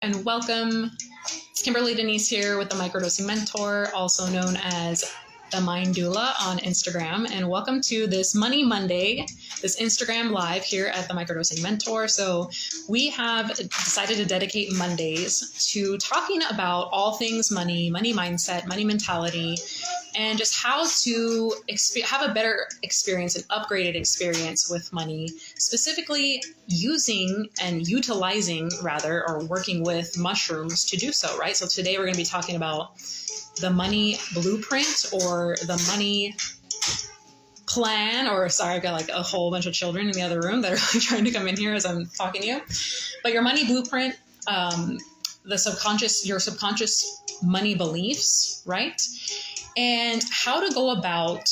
And welcome. It's Kimberly Denise here with the Microdosing Mentor, also known as the Mind Doula on Instagram. And welcome to this Money Monday, this Instagram live here at the Microdosing Mentor. So we have decided to dedicate Mondays to talking about all things money, money mindset, money mentality, and just how to have a better experience, an upgraded experience with money, specifically using and utilizing or working with mushrooms to do so, right? So today we're going to be talking about the money blueprint or the money plan, I've got like a whole bunch of children in the other room that are like trying to come in here as I'm talking to you. But your money blueprint, your subconscious money beliefs, right? And how to go about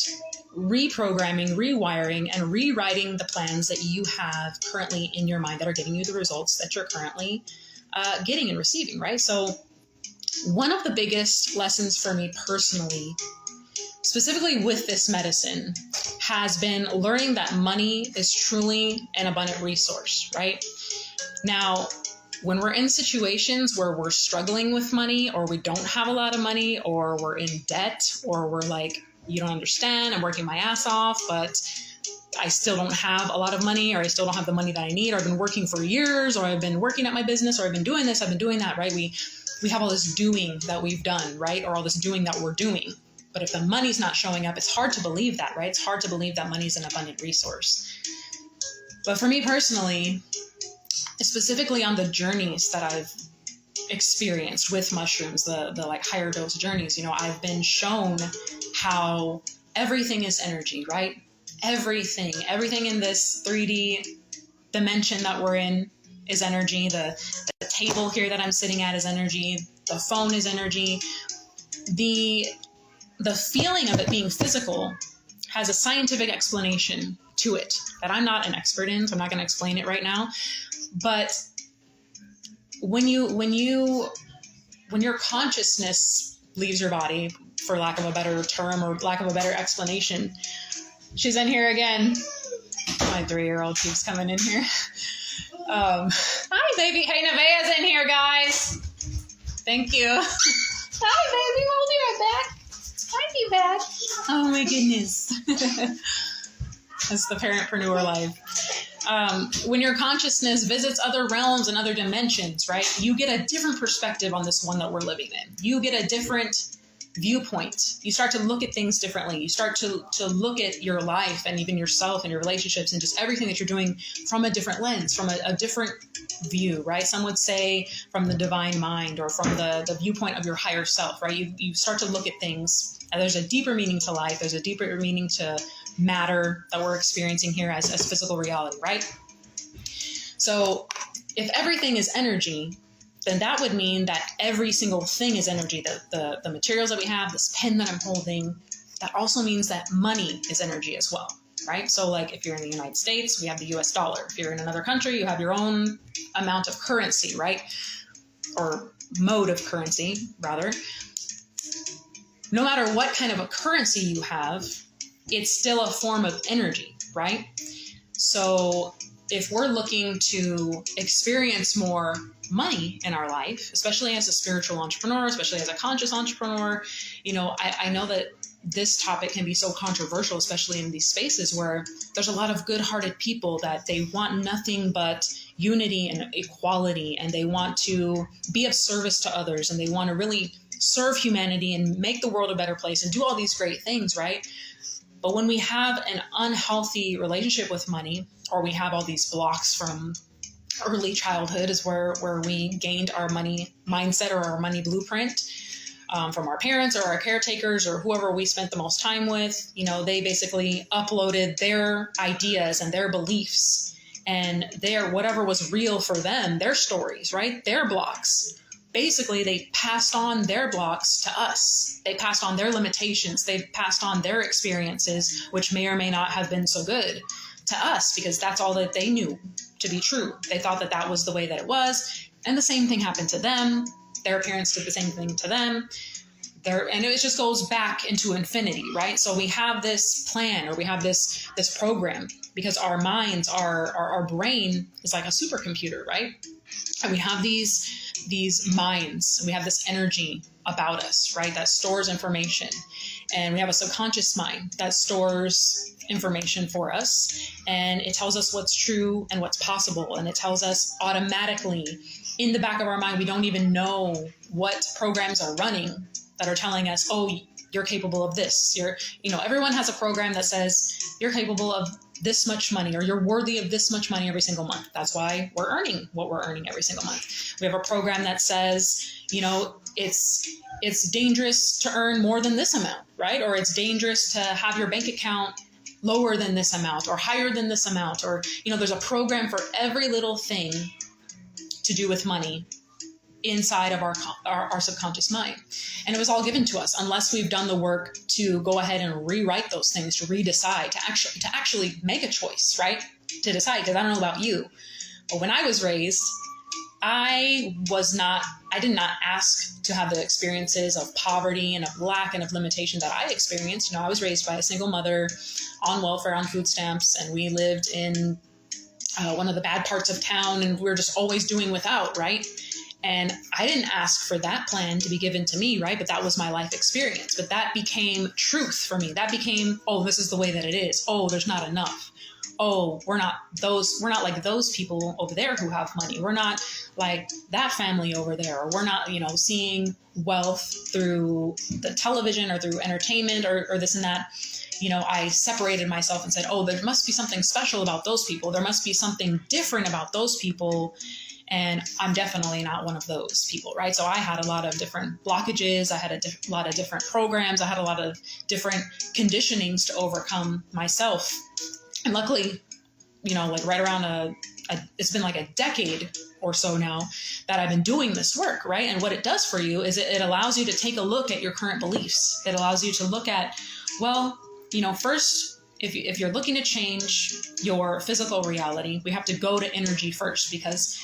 reprogramming, rewiring, and rewriting the plans that you have currently in your mind that are giving you the results that you're currently getting and receiving, right? So one of the biggest lessons for me personally, specifically with this medicine, has been learning that money is truly an abundant resource, right? Now, when we're in situations where we're struggling with money, or we don't have a lot of money, or we're in debt, or we're like, you don't understand, I'm working my ass off, but I still don't have a lot of money, or I still don't have the money that I need, or I've been working for years, or I've been working at my business, or I've been doing this, I've been doing that, right? We have all this doing that we've done, right? Or all this doing that we're doing. But if the money's not showing up, it's hard to believe that, right? It's hard to believe that money's an abundant resource. But for me personally, specifically on the journeys that I've experienced with mushrooms, the like higher dose journeys, I've been shown how everything is energy, right? Everything in this 3D dimension that we're in is energy. The table here that I'm sitting at is energy. The phone is energy. The feeling of it being physical has a scientific explanation to it that I'm not an expert in, so I'm not going to explain it right now. But when your consciousness leaves your body, for lack of a better term or lack of a better explanation, she's in here again. My 3-year-old keeps coming in here. Hi, baby. Hey, Nevaeh's in here, guys. Thank you. Hi, baby. I'll be right back. Hi, be back. Oh, my goodness. That's the parentpreneur life. When your consciousness visits other realms and other dimensions, right, you get a different perspective on this one that we're living in. You get a different viewpoint. You start to look at things differently. You start to look at your life and even yourself and your relationships and just everything that you're doing from a different lens, from a different view, right? Some would say from the divine mind or from the viewpoint of your higher self, right? You start to look at things, and there's a deeper meaning to life. There's a deeper meaning to matter that we're experiencing here as physical reality, right? So if everything is energy, then that would mean that every single thing is energy. The materials that we have, this pen that I'm holding, that also means that money is energy as well, right? So like if you're in the United States, we have the US dollar. If you're in another country, you have your own amount of currency, right? Or mode of currency, rather. No matter what kind of a currency you have, it's still a form of energy, right? So if we're looking to experience more money in our life, especially as a spiritual entrepreneur, especially as a conscious entrepreneur, I know that this topic can be so controversial, especially in these spaces where there's a lot of good-hearted people that they want nothing but unity and equality, and they want to be of service to others, and they want to really serve humanity and make the world a better place and do all these great things, right? But when we have an unhealthy relationship with money, or we have all these blocks from early childhood is where we gained our money mindset or our money blueprint from our parents or our caretakers or whoever we spent the most time with. They basically uploaded their ideas and their beliefs and whatever was real for them, their stories, right? Their blocks. Basically, they passed on their blocks to us. They passed on their limitations. They passed on their experiences, which may or may not have been so good, to us, because that's all that they knew to be true. They thought that that was the way that it was. And the same thing happened to them. Their parents did the same thing to them. And it just goes back into infinity, right? So we have this plan, or we have this program, because our minds, our brain is like a supercomputer, right? And we have these these minds. We have this energy about us, right? That stores information. And we have a subconscious mind that stores information for us. And it tells us what's true and what's possible. And it tells us automatically in the back of our mind, we don't even know what programs are running that are telling us, oh, you're capable of this. Everyone has a program that says you're capable of this much money, or you're worthy of this much money every single month. That's why we're earning what we're earning every single month. We have a program that says, it's dangerous to earn more than this amount, right? Or it's dangerous to have your bank account lower than this amount or higher than this amount. Or, there's a program for every little thing to do with money inside of our subconscious mind. And it was all given to us unless we've done the work to go ahead and rewrite those things, to redecide, to actually make a choice, right? To decide, because I don't know about you, but when I was raised, I did not ask to have the experiences of poverty and of lack and of limitation that I experienced. I was raised by a single mother on welfare, on food stamps, and we lived in one of the bad parts of town, and we were just always doing without, right? And I didn't ask for that plan to be given to me, right? But that was my life experience. But that became truth for me. That became, oh, this is the way that it is. Oh, there's not enough. Oh, we're not like those people over there who have money. We're not like that family over there. Or we're not, seeing wealth through the television or through entertainment or this and that. I separated myself and said, oh, there must be something special about those people. There must be something different about those people. And I'm definitely not one of those people, right? So I had a lot of different blockages. I had a lot of different programs. I had a lot of different conditionings to overcome myself. And luckily, right around it's been like a decade or so now that I've been doing this work, right? And what it does for you is it allows you to take a look at your current beliefs. It allows you to look at, first, if you're looking to change your physical reality, we have to go to energy first, because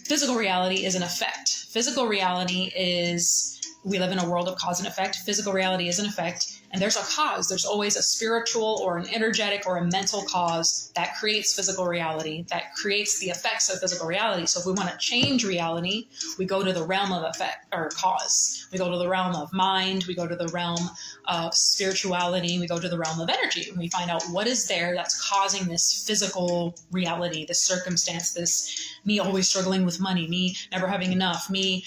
physical reality is an effect. Physical reality is, we live in a world of cause and effect. Physical reality is an effect, and there's a cause. There's always a spiritual or an energetic or a mental cause that creates physical reality, that creates the effects of physical reality. So if we want to change reality, we go to the realm of effect or cause. We go to the realm of mind. We go to the realm of spirituality. We go to the realm of energy, and we find out what is there that's causing this physical reality, this circumstance, this me always struggling with money, me never having enough, me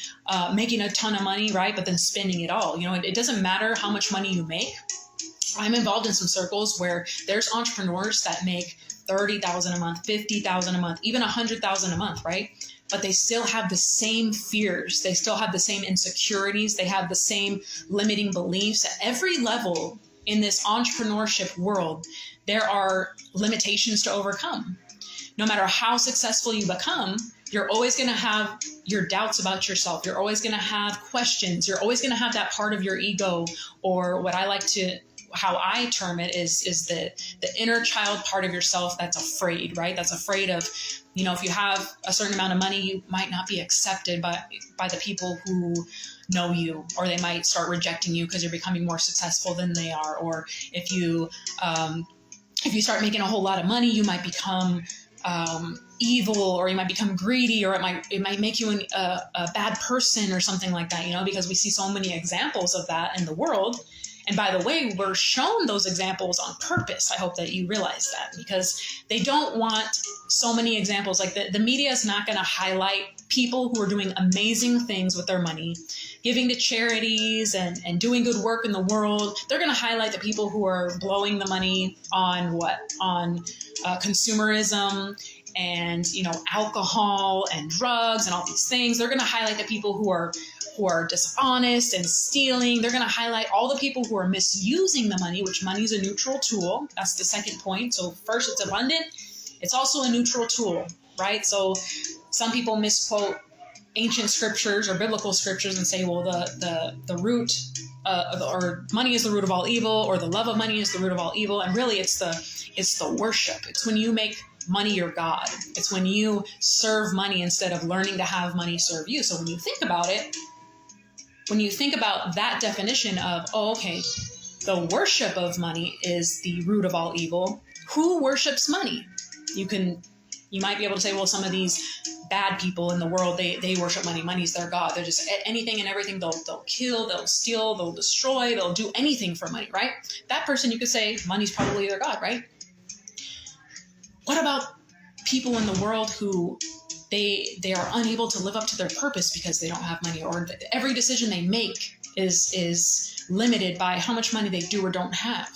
making a ton of money, right? But then spending it all. It doesn't matter how much money you make. I'm involved in some circles where there's entrepreneurs that make $30,000 a month, $50,000 a month, even $100,000 a month, right? But they still have the same fears. They still have the same insecurities. They have the same limiting beliefs. At every level in this entrepreneurship world, there are limitations to overcome. No matter how successful you become, you're always going to have your doubts about yourself. You're always going to have questions. You're always going to have that part of your ego, or how I term it is the inner child part of yourself that's afraid, right? That's afraid of, if you have a certain amount of money, you might not be accepted by the people who know you, or they might start rejecting you because you're becoming more successful than they are. Or if you start making a whole lot of money, you might become evil, or you might become greedy, or it might make you a bad person or something like that, because we see so many examples of that in the world. And by the way, we're shown those examples on purpose. I hope that you realize that, because they don't want so many examples. Like the media is not going to highlight people who are doing amazing things with their money, giving to charities and doing good work in the world. They're going to highlight the people who are blowing the money on consumerism and, alcohol and drugs and all these things. They're going to highlight the people who are dishonest and stealing. They're going to highlight all the people who are misusing the money, which money is a neutral tool. That's the second point. So first, it's abundant. It's also a neutral tool, right? So some people misquote ancient scriptures or biblical scriptures and say, well, the root or money is the root of all evil, or the love of money is the root of all evil. And really, it's the worship. It's when you make money your God. It's when you serve money instead of learning to have money serve you. So when you think about it, when you think about that definition of, the worship of money is the root of all evil, who worships money? You can You might be able to say, well, some of these bad people in the world, they worship money. Money's their God. They're just anything and everything. They'll kill, they'll steal, they'll destroy, they'll do anything for money, right? That person, you could say money's probably their God, right? What about people in the world who they are unable to live up to their purpose because they don't have money, or every decision they make is limited by how much money they do or don't have?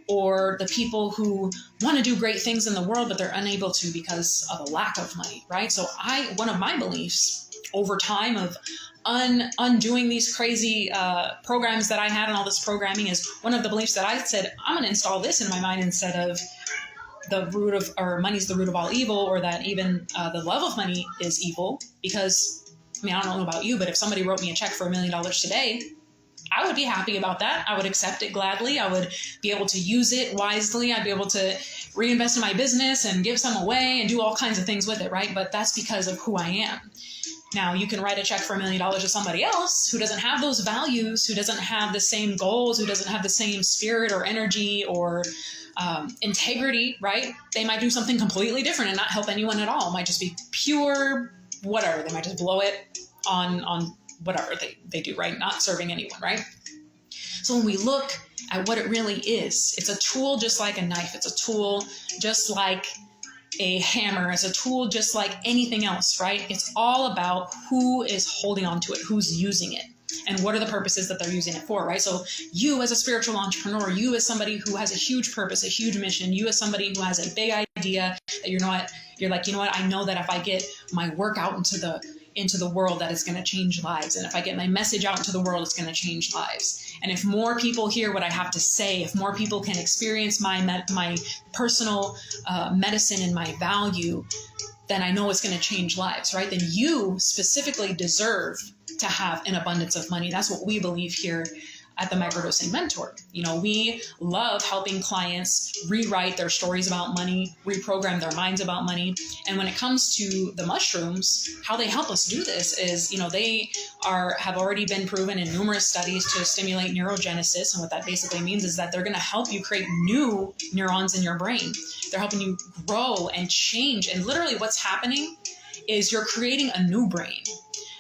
Or the people who want to do great things in the world, but they're unable to because of a lack of money, right? So one of my beliefs over time of undoing these crazy programs that I had and all this programming is one of the beliefs that I said, I'm going to install this in my mind instead of money's the root of all evil, or that even the love of money is evil. Because, I mean, I don't know about you, but if somebody wrote me a check for $1 million today, I would be happy about that. I would accept it gladly. I would be able to use it wisely. I'd be able to reinvest in my business and give some away and do all kinds of things with it, right? But that's because of who I am. Now, you can write a check for $1 million to somebody else who doesn't have those values, who doesn't have the same goals, who doesn't have the same spirit or energy or integrity, right? They might do something completely different and not help anyone at all. It might just be pure whatever. They might just blow it on whatever they do, right? Not serving anyone, right? So when we look at what it really is, it's a tool just like a knife. It's a tool just like a hammer. It's a tool just like anything else, right? It's all about who is holding on to it, who's using it, and what are the purposes that they're using it for, right? So you as a spiritual entrepreneur, you as somebody who has a huge purpose, a huge mission, you as somebody who has a big idea that you're like, you know what, I know that if I get my work out into the world, that it's going to change lives. And if I get my message out into the world, it's going to change lives. And if more people hear what I have to say, if more people can experience my personal medicine and my value, then I know it's going to change lives, right? Then you specifically deserve to have an abundance of money. That's what we believe here at the Microdosing Mentor. You know, we love helping clients rewrite their stories about money, reprogram their minds about money. And when it comes to the mushrooms, how they help us do this is, you know, they have already been proven in numerous studies to stimulate neurogenesis. And what that basically means is that they're going to help you create new neurons in your brain. They're helping you grow and change. And literally what's happening is you're creating a new brain.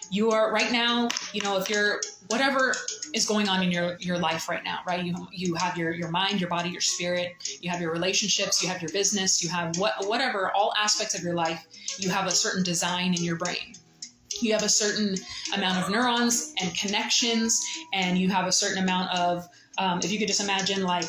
You are right now, you know, if you're whatever is going on in your life right now, right? You have your mind, your body, your spirit, you have your relationships, you have your business, you have whatever, all aspects of your life, you have a certain design in your brain. You have a certain amount of neurons and connections, and you have a certain amount of, if you could just imagine, like,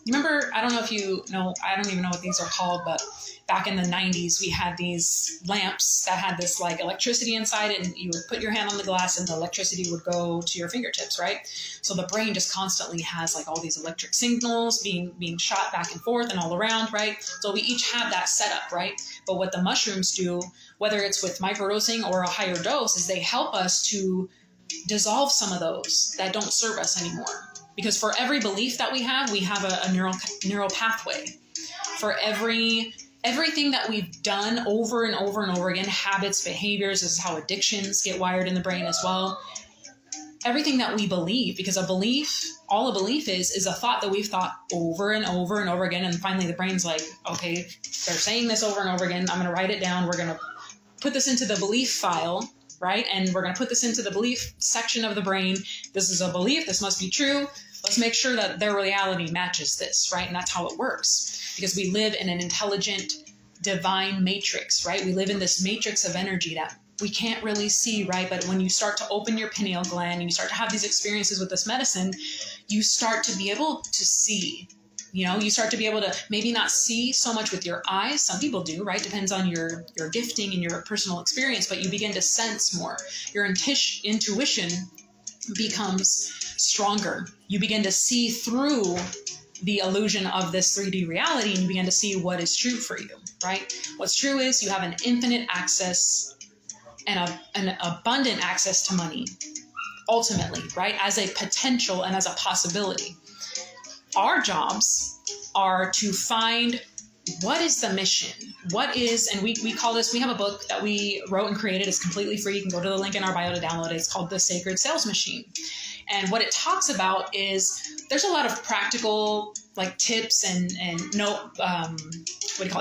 you remember, I don't know if you know, I don't even know what these are called, but back in the 90s, we had these lamps that had this like electricity inside it, and you would put your hand on the glass and the electricity would go to your fingertips, right? So the brain just constantly has like all these electric signals being shot back and forth and all around, right? So we each have that setup, right? But what the mushrooms do, whether it's with microdosing or a higher dose, is they help us to dissolve some of those that don't serve us anymore. Because for every belief that we have a neural pathway. For everything that we've done over and over and over again, habits, behaviors, this is how addictions get wired in the brain as well. Everything that we believe, because all a belief is a thought that we've thought over and over and over again. And finally the brain's like, okay, they're saying this over and over again. I'm going to write it down. We're going to put this into the belief file, right? And we're going to put this into the belief section of the brain. This is a belief. This must be true. Let's make sure that their reality matches this, right? And that's how it works, because we live in an intelligent, divine matrix, right? We live in this matrix of energy that we can't really see, right? But when you start to open your pineal gland and you start to have these experiences with this medicine, you start to be able to see. You know, you start to be able to maybe not see so much with your eyes. Some people do, right? Depends on your gifting and your personal experience, but you begin to sense more. Your intuition becomes stronger. You begin to see through the illusion of this 3D reality, and you begin to see what is true for you, right? What's true is you have an infinite access and an abundant access to money, ultimately, right? As a potential and as a possibility. Our jobs are to find what is the mission? What is, and we call this, we have a book that we wrote and created. It's completely free. You can go to the link in our bio to download it. It's called The Sacred Sales Machine. And what it talks about is there's a lot of practical like tips and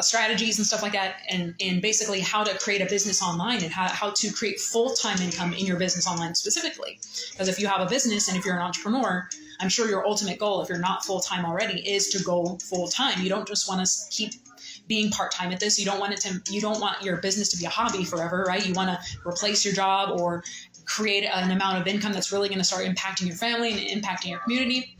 strategies and stuff like that, and basically how to create a business online and how to create full-time income in your business online specifically. Because if you have a business and if you're an entrepreneur, I'm sure your ultimate goal, if you're not full-time already, is to go full-time. You don't just want to keep being part-time at this. You don't want your business to be a hobby forever, right? You want to replace your job or create an amount of income that's really going to start impacting your family and impacting your community.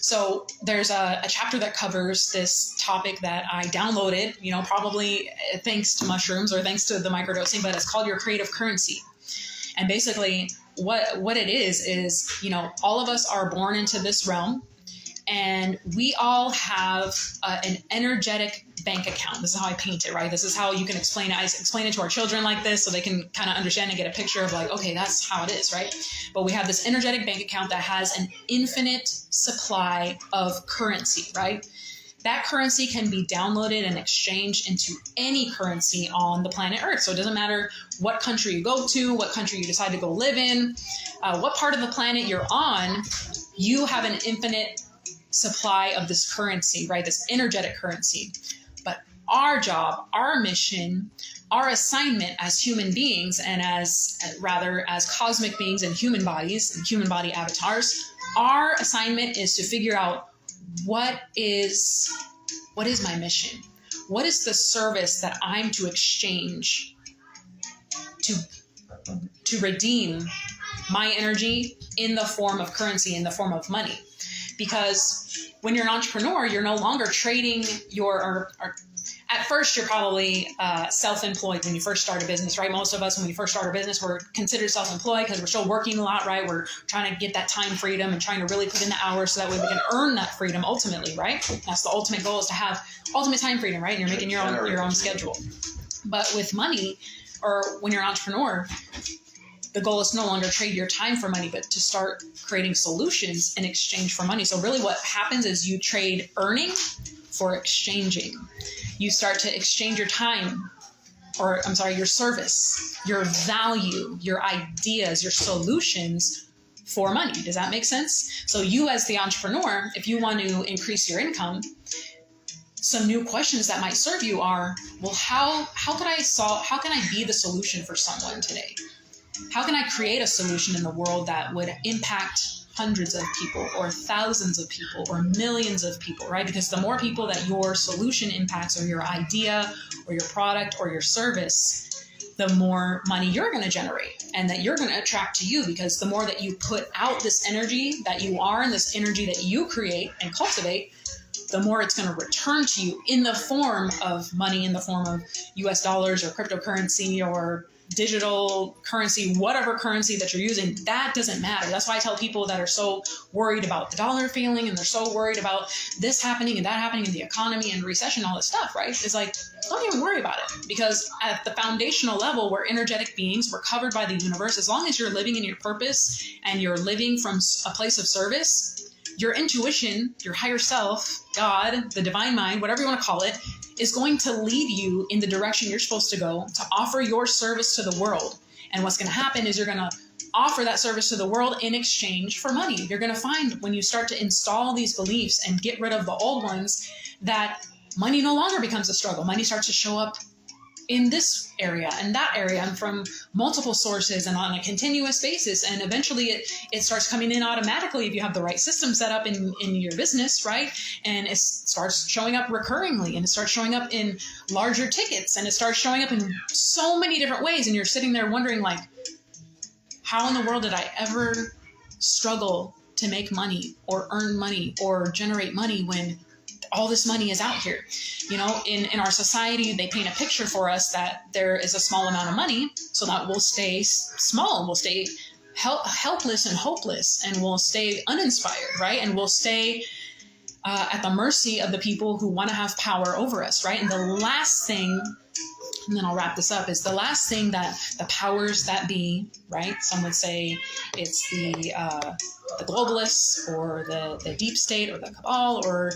So there's a chapter that covers this topic that I downloaded, probably thanks to mushrooms or thanks to the microdosing, but it's called Your Creative Currency. And basically what it is, all of us are born into this realm, and we all have an energetic bank account. This is how I paint it, right? This is how you can explain it. I explain it to our children like this so they can kind of understand and get a picture of like, okay, that's how it is, right? But we have this energetic bank account that has an infinite supply of currency, right? That currency can be downloaded and exchanged into any currency on the planet Earth. So it doesn't matter what country you go to, what country you decide to go live in, what part of the planet you're on, you have an infinite supply of this currency, right? This energetic currency. But our job, our mission, our assignment as human beings and as cosmic beings in human bodies and human body avatars, our assignment is to figure out what is my mission? What is the service that I'm to exchange to redeem my energy in the form of currency, in the form of money? Because when you're an entrepreneur, you're no longer trading at first, you're probably self-employed when you first start a business, right? Most of us, when we first start a business, we're considered self-employed because we're still working a lot, right? We're trying to get that time freedom and trying to really put in the hours so that way we can earn that freedom ultimately, right? That's the ultimate goal, is to have ultimate time freedom, right? And you're making your own schedule. But with money, or when you're an entrepreneur, the goal is to no longer trade your time for money, but to start creating solutions in exchange for money. So really what happens is you trade earning for exchanging. You start to exchange your time, your service, your value, your ideas, your solutions for money. Does that make sense? So you as the entrepreneur, if you want to increase your income, some new questions that might serve you are, well, how can I be the solution for someone today? How can I create a solution in the world that would impact hundreds of people or thousands of people or millions of people, right? Because the more people that your solution impacts, or your idea or your product or your service, the more money you're going to generate and that you're going to attract to you. Because the more that you put out this energy that you are and this energy that you create and cultivate, the more it's going to return to you in the form of money, in the form of US dollars or cryptocurrency or digital currency, whatever currency that you're using. That doesn't matter. That's why I tell people that are so worried about the dollar failing and they're so worried about this happening and that happening in the economy and recession, all this stuff, right? It's like, don't even worry about it, because at the foundational level, we're energetic beings. We're covered by the universe. As long as you're living in your purpose and you're living from a place of service, your intuition, your higher self, God, the divine mind, whatever you want to call it, is going to lead you in the direction you're supposed to go to offer your service to the world. And what's going to happen is you're going to offer that service to the world in exchange for money. You're going to find when you start to install these beliefs and get rid of the old ones that money no longer becomes a struggle. Money starts to show up in this area and that area and from multiple sources and on a continuous basis. And eventually it starts coming in automatically if you have the right system set up in your business, right? And it starts showing up recurringly, and it starts showing up in larger tickets, and it starts showing up in so many different ways. And you're sitting there wondering, like, how in the world did I ever struggle to make money or earn money or generate money when all this money is out here? You know, in our society, they paint a picture for us that there is a small amount of money, so that we'll stay small, we'll stay helpless and hopeless, and we'll stay uninspired, right? And we'll stay at the mercy of the people who want to have power over us, right? And the last thing, and then I'll wrap this up, is the last thing that the powers that be, right? Some would say it's the globalists or the deep state or the cabal or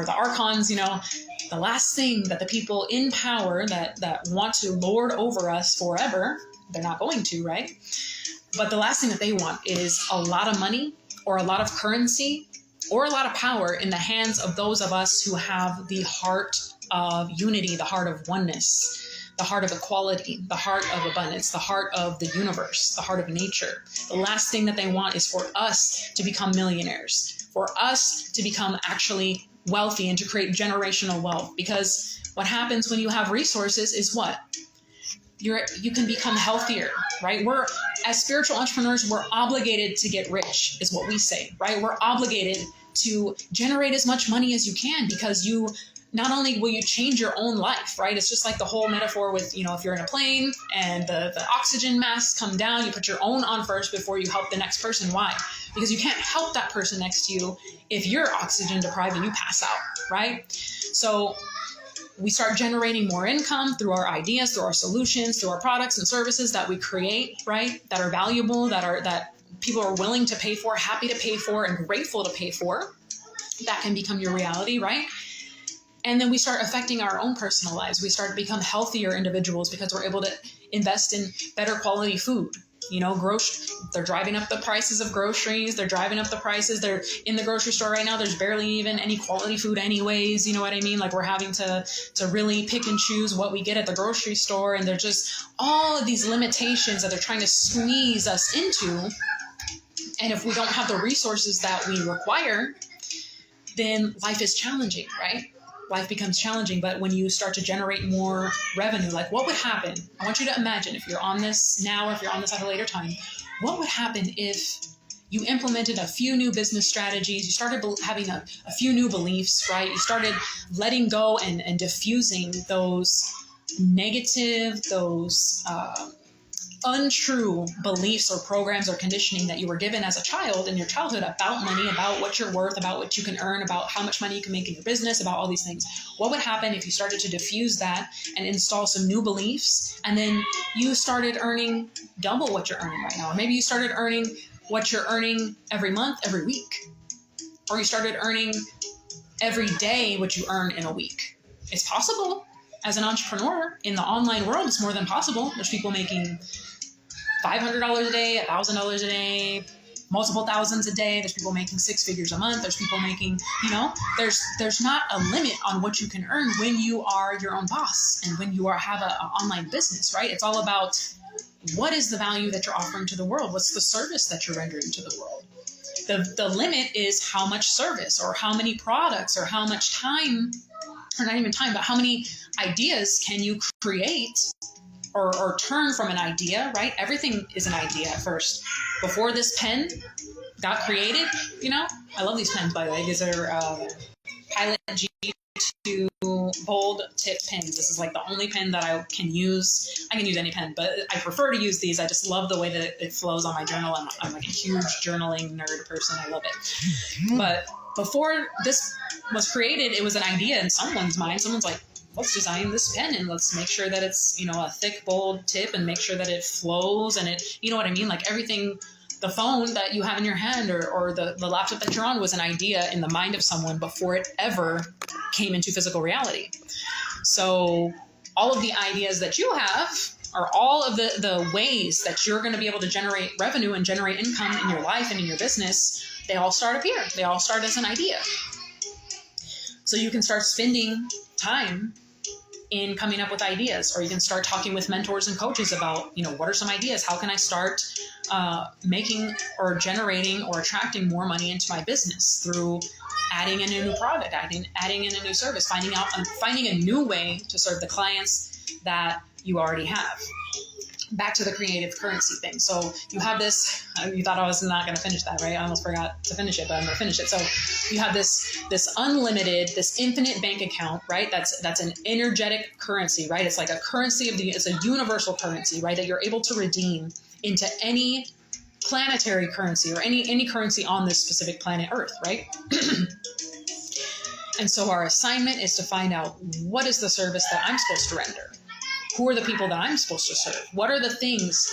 the archons, you know, the last thing that the people in power that want to lord over us forever, they're not going to, right? But the last thing that they want is a lot of money or a lot of currency or a lot of power in the hands of those of us who have the heart of unity, the heart of oneness, the heart of equality, the heart of abundance, the heart of the universe, the heart of nature. The last thing that they want is for us to become millionaires, for us to become actually wealthy and to create generational wealth. Because what happens when you have resources is what? You can become healthier, right? As spiritual entrepreneurs, we're obligated to get rich, is what we say, right? We're obligated to generate as much money as you can, because not only will you change your own life, right? It's just like the whole metaphor with, if you're in a plane and the oxygen masks come down, you put your own on first before you help the next person. Why? Because you can't help that person next to you if you're oxygen deprived and you pass out, right? So we start generating more income through our ideas, through our solutions, through our products and services that we create, right? That are valuable, that people are willing to pay for, happy to pay for, and grateful to pay for. That can become your reality, right? And then we start affecting our own personal lives. We start to become healthier individuals because we're able to invest in better quality food. They're driving up the prices of groceries. They're driving up the prices. They're in the grocery store right now. There's barely even any quality food anyways. You know what I mean? Like, we're having to really pick and choose what we get at the grocery store. And there's just all of these limitations that they're trying to squeeze us into. And if we don't have the resources that we require, then life is challenging, right? Life becomes challenging. But when you start to generate more revenue, like, what would happen? I want you to imagine, if you're on this now or if you're on this at a later time, what would happen if you implemented a few new business strategies, you started having a few new beliefs, right? You started letting go and diffusing those negative, those untrue beliefs or programs or conditioning that you were given as a child in your childhood about money, about what you're worth, about what you can earn, about how much money you can make in your business, about all these things. What would happen if you started to diffuse that and install some new beliefs, and then you started earning double what you're earning right now? Or maybe you started earning what you're earning every month, every week, or you started earning every day what you earn in a week. It's possible. As an entrepreneur in the online world, it's more than possible. There's people making $500 a day, $1,000 a day, multiple thousands a day. There's people making 6 figures a month. There's people making, there's not a limit on what you can earn when you are your own boss and when you have an online business, right? It's all about what is the value that you're offering to the world? What's the service that you're rendering to the world? The limit is how much service or how many products or how much time, or not even time, but how many ideas can you create or turn from an idea, right? Everything is an idea at first. Before this pen got created, I love these pens, by the way. These are Pilot G2 bold tip pens. This is like the only pen that I can use. I can use any pen, but I prefer to use these. I just love the way that it flows on my journal. I'm like a huge journaling nerd person. I love it. But before this was created, it was an idea in someone's mind. Someone's like, let's design this pen and let's make sure that it's, a thick, bold tip and make sure that it flows and it, you know what I mean? Like everything, the phone that you have in your hand or the laptop that you're on was an idea in the mind of someone before it ever came into physical reality. So all of the ideas that you have are all of the ways that you're going to be able to generate revenue and generate income in your life and in your business. They all start up here. They all start as an idea. So you can start spending time in coming up with ideas, or you can start talking with mentors and coaches about, what are some ideas? How can I start making or generating or attracting more money into my business through adding in a new product, adding in a new service, finding a new way to serve the clients that you already have. Back to the creative currency thing. So you have this, you thought I was not going to finish that, right? I almost forgot to finish it, but I'm going to finish it. So you have this unlimited, this infinite bank account, right? That's an energetic currency, right? It's like a currency it's a universal currency, right? That you're able to redeem into any planetary currency or any currency on this specific planet Earth, right? And so our assignment is to find out, what is the service that I'm supposed to render? Who are the people that I'm supposed to serve? What are the things?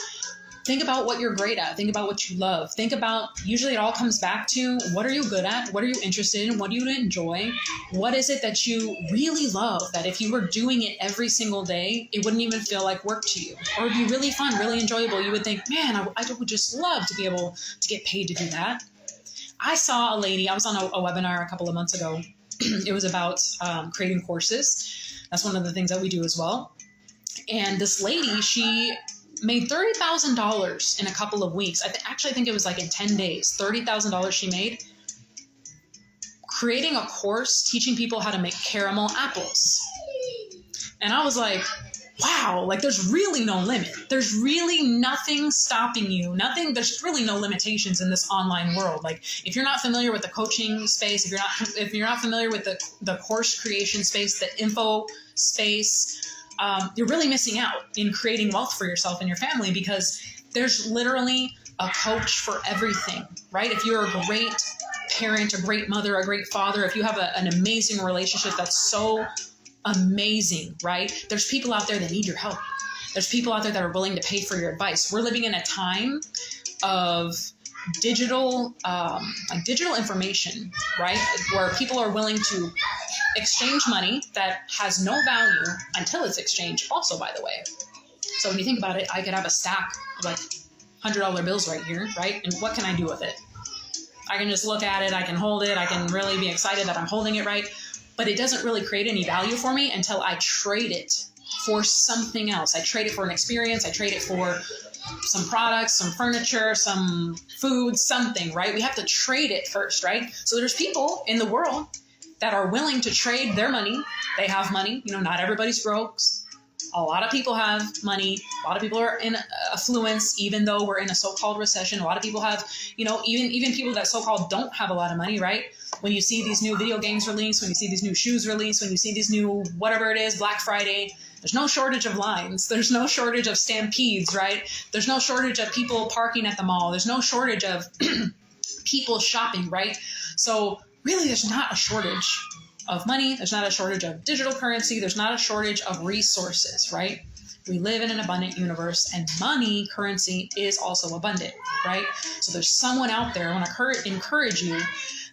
Think about what you're great at. Think about what you love. Think about, usually it all comes back to, what are you good at? What are you interested in? What do you enjoy? What is it that you really love that if you were doing it every single day, it wouldn't even feel like work to you? Or it'd be really fun, really enjoyable. You would think, man, I would just love to be able to get paid to do that. I saw a lady, I was on a webinar a couple of months ago. It was about creating courses. That's one of the things that we do as well. And this lady, she made $30,000 in a couple of weeks. I think it was like in 10 days, $30,000 she made creating a course teaching people how to make caramel apples. And I was like, wow, like there's really no limit. There's really nothing stopping you. There's really no limitations in this online world. Like if you're not familiar with the coaching space, if you're not familiar with the course creation space, the info space, you're really missing out in creating wealth for yourself and your family, because there's literally a coach for everything, right? If you're a great parent, a great mother, a great father, if you have an amazing relationship that's so amazing, right? There's people out there that need your help. There's people out there that are willing to pay for your advice. We're living in a time of digital information, right? Where people are willing to exchange money that has no value until it's exchanged also, by the way. So when you think about it, I could have a stack of like $100 bills right here, right? And what can I do with it? I can just look at it, I can hold it, I can really be excited that I'm holding it, right? But it doesn't really create any value for me until I trade it for something else. I trade it for an experience, I trade it for some products, some furniture, some food, something, right? We have to trade it first, right? So there's people in the world that are willing to trade their money. They have money, not everybody's broke. A lot of people have money. A lot of people are in affluence, even though we're in a so-called recession. A lot of people have, even people that so-called don't have a lot of money, right? When you see these new video games released, when you see these new shoes released, when you see these new, whatever it is, Black Friday, there's no shortage of lines. There's no shortage of stampedes, right? There's no shortage of people parking at the mall. There's no shortage of people shopping, right? So really, there's not a shortage of money. There's not a shortage of digital currency. There's not a shortage of resources, right? We live in an abundant universe, and money, currency, is also abundant, right? So there's someone out there. I want to encourage you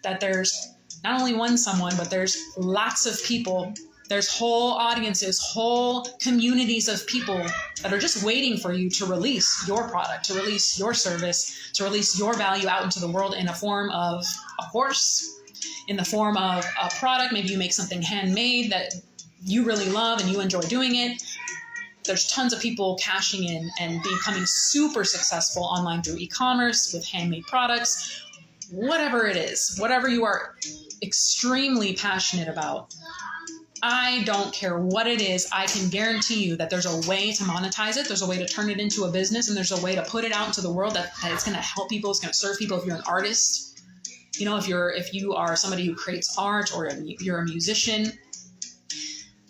that there's not only one someone, but there's lots of people. There's whole audiences, whole communities of people that are just waiting for you to release your product, to release your service, to release your value out into the world in a form of a course, in the form of a product. Maybe you make something handmade that you really love and you enjoy doing it. There's tons of people cashing in and becoming super successful online through e-commerce with handmade products, whatever it is, whatever you are extremely passionate about. I don't care what it is. I can guarantee you that there's a way to monetize it. There's a way to turn it into a business, and there's a way to put it out into the world that it's going to help people. It's going to serve people. If you're an artist, if you are somebody who creates art, or you're a musician,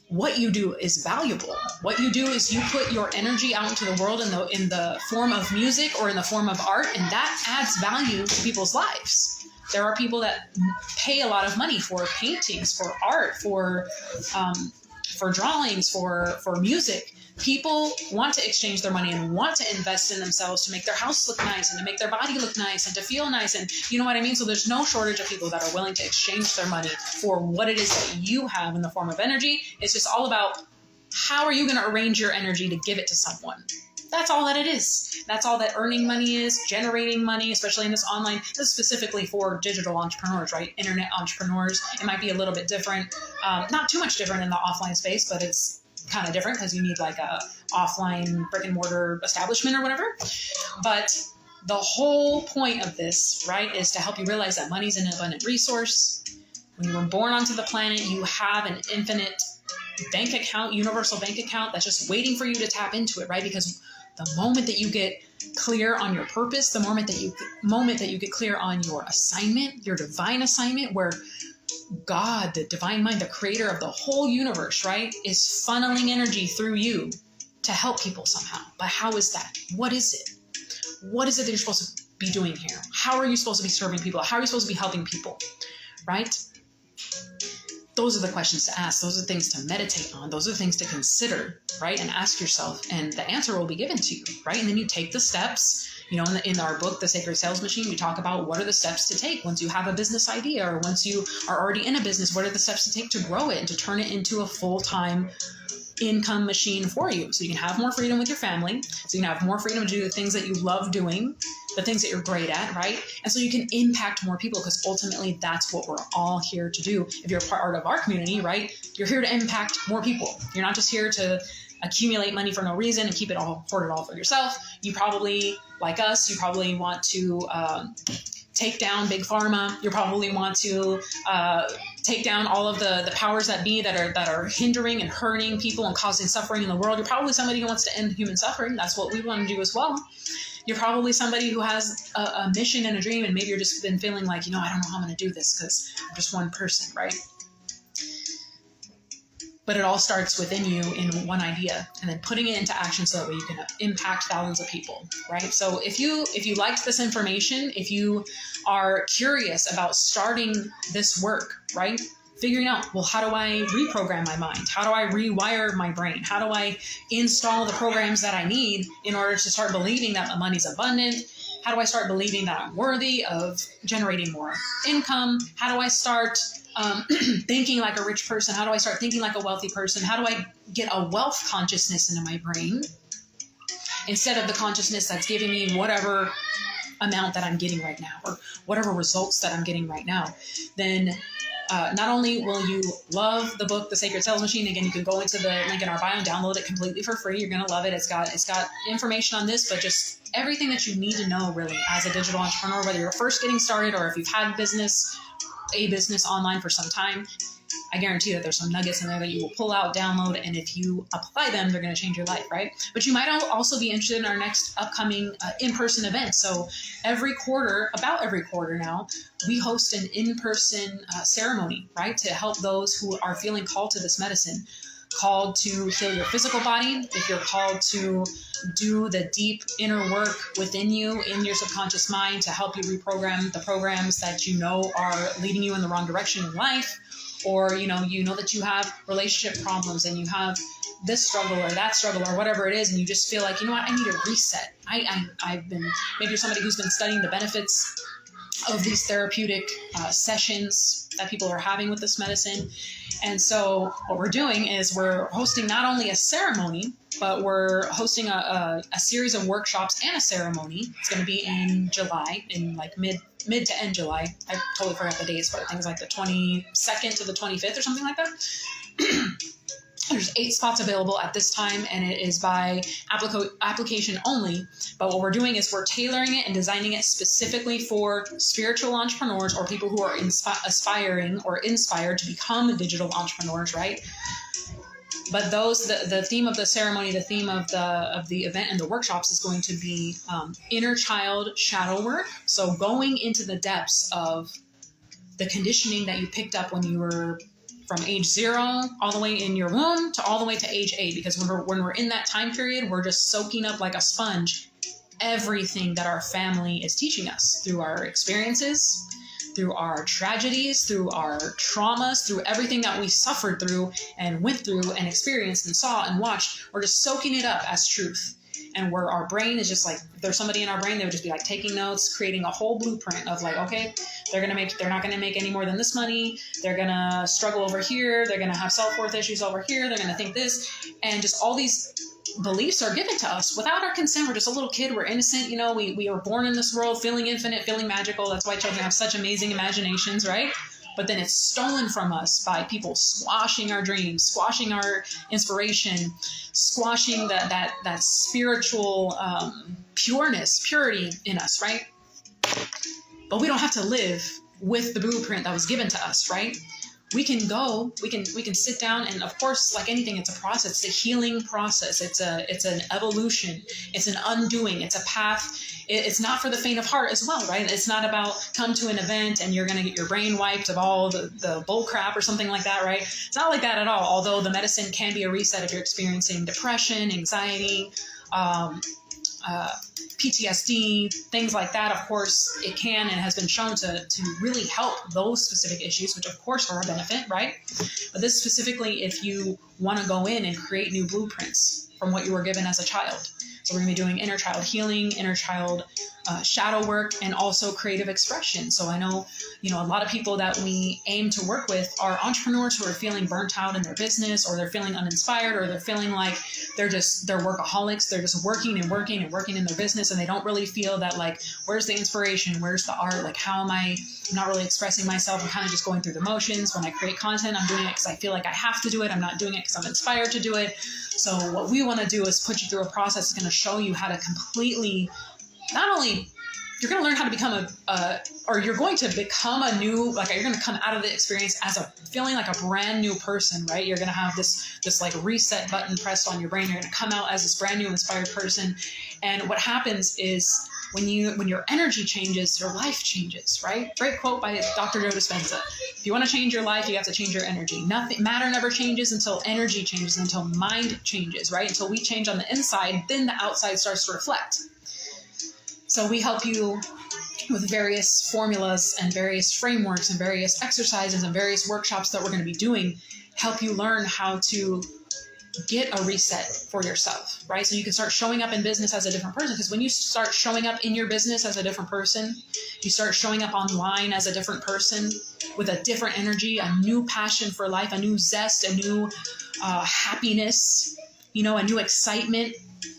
what you do is valuable. What you do is you put your energy out into the world in the form of music or in the form of art, and that adds value to people's lives. There are people that pay a lot of money for paintings, for art, for drawings, for music. People want to exchange their money and want to invest in themselves to make their house look nice and to make their body look nice and to feel nice. And you know what I mean? So there's no shortage of people that are willing to exchange their money for what it is that you have in the form of energy. It's just all about how are you going to arrange your energy to give it to someone. That's all that it is. That's all that earning money is, generating money, especially in this online. This is specifically for digital entrepreneurs, right? Internet entrepreneurs. It might be a little bit different, not too much different in the offline space, but it's kind of different because you need like a offline brick and mortar establishment or whatever. But the whole point of this, right, is to help you realize that money is an abundant resource. When you were born onto the planet, you have an infinite bank account, universal bank account that's just waiting for you to tap into it, right? Because the moment that you get clear on your purpose, the moment that you get clear on your assignment, your divine assignment, where God, the divine mind, the creator of the whole universe, right, is funneling energy through you to help people somehow. But how is that? What is it? What is it that you're supposed to be doing here? How are you supposed to be serving people? How are you supposed to be helping people, right? Those are the questions to ask. Those are the things to meditate on. Those are the things to consider, right? And ask yourself, and the answer will be given to you, right? And then you take the steps. In our book, The Sacred Sales Machine, we talk about what are the steps to take once you have a business idea, or once you are already in a business, what are the steps to take to grow it and to turn it into a full-time income machine for you, so you can have more freedom with your family, so you can have more freedom to do the things that you love doing, the things that you're great at, right? And so you can impact more people, because ultimately that's what we're all here to do. If you're a part of our community, right, you're here to impact more people. You're not just here to accumulate money for no reason and keep it all, hoard it all for yourself. You probably, like us, you probably want to take down big pharma. You probably want to take down all of the powers that be that are hindering and hurting people and causing suffering in the world. You're probably somebody who wants to end human suffering. That's what we want to do as well. You're probably somebody who has a mission and a dream, and maybe you're just been feeling like, I don't know how I'm going to do this because I'm just one person, right? But it all starts within you in one idea, and then putting it into action so that way you can impact thousands of people, right? So if you liked this information, if you are curious about starting this work, right? Figuring out, well, how do I reprogram my mind? How do I rewire my brain? How do I install the programs that I need in order to start believing that the money's abundant? How do I start believing that I'm worthy of generating more income? How do I start thinking like a rich person? How do I start thinking like a wealthy person? How do I get a wealth consciousness into my brain instead of the consciousness that's giving me whatever amount that I'm getting right now, or whatever results that I'm getting right now? Then not only will you love the book, The Sacred Sales Machine. Again, you can go into the link in our bio and download it completely for free. You're going to love it. It's got information on this, but just everything that you need to know really as a digital entrepreneur, whether you're first getting started or if you've had a business online for some time. I guarantee that there's some nuggets in there that you will pull out, download, and if you apply them, they're going to change your life, right? But you might also be interested in our next upcoming in-person event. So about every quarter now, we host an in-person ceremony, right? To help those who are feeling called to this medicine, called to heal your physical body, if you're called to do the deep inner work within you, in your subconscious mind, to help you reprogram the programs that you know are leading you in the wrong direction in life, or you know that you have relationship problems and you have this struggle or that struggle or whatever it is, and you just feel like, I need a reset. Maybe you're somebody who's been studying the benefits of these therapeutic sessions that people are having with this medicine. And so what we're doing is we're hosting not only a ceremony, but we're hosting a series of workshops and a ceremony. It's going to be in July, in like mid to end July. I totally forgot the dates, but I think it's like the 22nd to the 25th or something like that. There's 8 spots available at this time, and it is by application only. But what we're doing is we're tailoring it and designing it specifically for spiritual entrepreneurs or people who are aspiring or inspired to become digital entrepreneurs, right? But the theme of the ceremony, the theme of the event and the workshops is going to be inner child shadow work. So going into the depths of the conditioning that you picked up when you were from age 0 all the way in your womb to all the way to age 8, because when we're in that time period, we're just soaking up like a sponge everything that our family is teaching us through our experiences, through our tragedies, through our traumas, through everything that we suffered through and went through and experienced and saw and watched. We're just soaking it up as truth. And where our brain is just like, if there's somebody in our brain, they would just be like taking notes, creating a whole blueprint of like, okay, they're not going to make any more than this money. They're going to struggle over here. They're going to have self-worth issues over here. They're going to think this. And just all these beliefs are given to us without our consent. We're just a little kid. We're innocent. We are born in this world feeling infinite, feeling magical. That's why children have such amazing imaginations, right? But then it's stolen from us by people squashing our dreams, squashing our inspiration, squashing that spiritual purity in us, right? But we don't have to live with the blueprint that was given to us, right? We can sit down, and of course, like anything, it's a process. It's a healing process. It's an evolution. It's an undoing. It's a path. It's not for the faint of heart as well, right? It's not about come to an event and you're going to get your brain wiped of all the bull crap or something like that, right? It's not like that at all. Although the medicine can be a reset if you're experiencing depression, anxiety, PTSD, things like that. Of course, it can and has been shown to really help those specific issues, which of course are a benefit, right? But this specifically, if you want to go in and create new blueprints from what you were given as a child. So we're going to be doing inner child healing, inner child shadow work, and also creative expression. So I know, a lot of people that we aim to work with are entrepreneurs who are feeling burnt out in their business, or they're feeling uninspired, or they're feeling like they're workaholics. They're just working and working and working in their business, and they don't really feel that, like, where's the inspiration? Where's the art? Like, how am I'm not really expressing myself. I'm kind of just going through the motions. When I create content, I'm doing it because I feel like I have to do it. I'm not doing it because I'm inspired to do it. So what we want to do is put you through a process that's going to show you how to completely, not only you're going to learn how to become you're going to become a new, like, you're going to come out of the experience as feeling like a brand new person, right? You're going to have this like reset button pressed on your brain. You're going to come out as this brand new inspired person. And what happens is when your energy changes, your life changes, right? Great quote by Dr. Joe Dispenza. If you want to change your life, you have to change your energy. Matter never changes until energy changes, until mind changes, right? Until we change on the inside, then the outside starts to reflect. So we help you with various formulas and various frameworks and various exercises and various workshops that we're going to be doing, help you learn how to get a reset for yourself, right? So you can start showing up in business as a different person. Because when you start showing up in your business as a different person, you start showing up online as a different person with a different energy, a new passion for life, a new zest, a new happiness, a new excitement.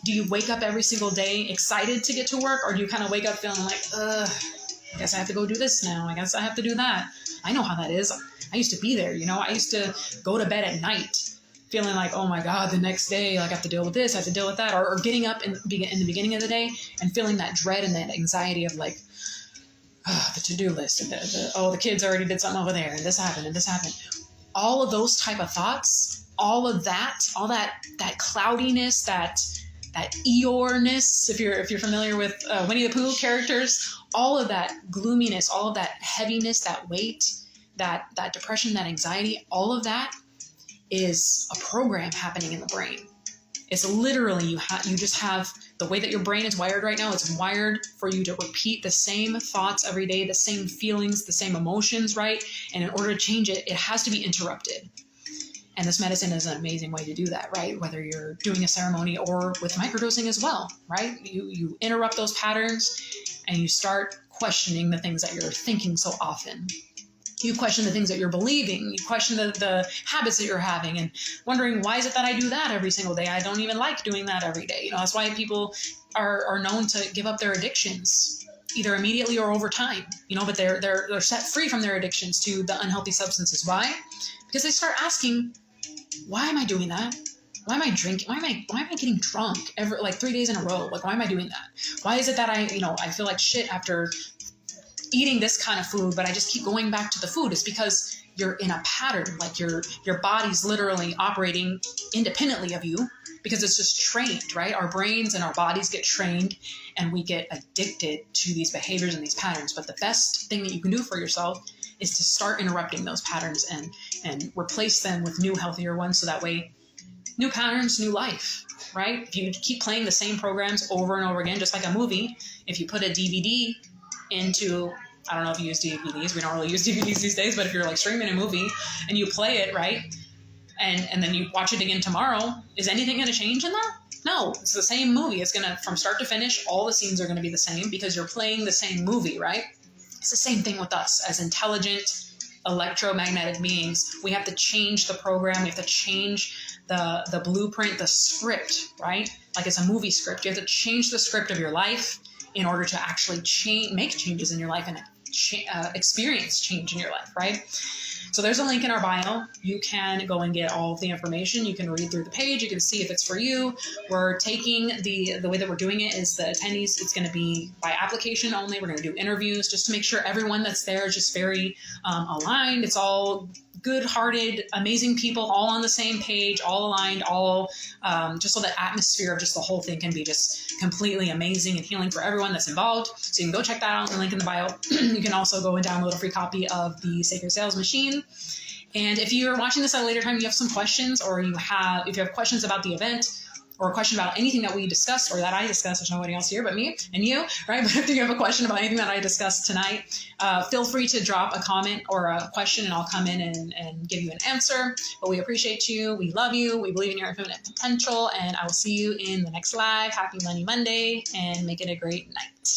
Do you wake up every single day excited to get to work? Or do you kind of wake up feeling like, I guess I have to go do this now. I guess I have to do that. I know how that is. I used to be there. I used to go to bed at night feeling like, oh my God, the next day, like, I have to deal with this, I have to deal with that. Or getting up in the beginning of the day and feeling that dread and that anxiety of like, the to-do list. And the kids already did something over there. And this happened and this happened. All of those type of thoughts, all that cloudiness, that Eeyoreness, if you're familiar with Winnie the Pooh characters, all of that gloominess, all of that heaviness, that weight, that depression, that anxiety, all of that is a program happening in the brain. It's literally you just have the way that your brain is wired right now. It's wired for you to repeat the same thoughts every day, the same feelings, the same emotions, right? And in order to change it, it has to be interrupted. And this medicine is an amazing way to do that, right? Whether you're doing a ceremony or with microdosing as well, right? You interrupt those patterns and you start questioning the things that you're thinking so often. You question the things that you're believing. You question the habits that you're having and wondering, why is it that I do that every single day? I don't even like doing that every day. That's why people are known to give up their addictions either immediately or over time, but they're set free from their addictions to the unhealthy substances. Why? Because they start asking, why am I doing that? Why am I drinking? Why am I getting drunk 3 days in a row? Like, why am I doing that? Why is it that I feel like shit after eating this kind of food, but I just keep going back to the food? It's because you're in a pattern. Like your body's literally operating independently of you because it's just trained, right? Our brains and our bodies get trained and we get addicted to these behaviors and these patterns. But the best thing that you can do for yourself is to start interrupting those patterns and replace them with new, healthier ones. So that way, new patterns, new life, right? If you keep playing the same programs over and over again, just like a movie, if you put a DVD into, I don't know if you use DVDs, we don't really use DVDs these days, but if you're like streaming a movie and you play it, right? And then you watch it again tomorrow, is anything going to change in that? No, it's the same movie. It's going to, from start to finish, all the scenes are going to be the same because you're playing the same movie, right? It's the same thing with us as intelligent electromagnetic beings. We have to change the program. We have to change the blueprint, the script, right? Like it's a movie script. You have to change the script of your life in order to actually make changes in your life and experience change in your life, right? So there's a link in our bio. You can go and get all of the information. You can read through the page. You can see if it's for you. We're taking the way that we're doing it is the attendees, it's going to be by application only. We're going to do interviews just to make sure everyone that's there is just very aligned. It's all good-hearted, amazing people, all on the same page, all aligned, all just so the atmosphere of just the whole thing can be just completely amazing and healing for everyone that's involved. So you can go check that out, the link in the bio. You can also go and download a free copy of the Sacred Sales Machine. And if you're watching this at a later time, you have some questions, or if you have questions about the event, or a question about anything that we discussed or that I discussed, there's nobody else here but me and you, right? But if you have a question about anything that I discussed tonight, feel free to drop a comment or a question and I'll come in and give you an answer. But we appreciate you. We love you. We believe in your infinite potential. And I will see you in the next live. Happy Money Monday and make it a great night.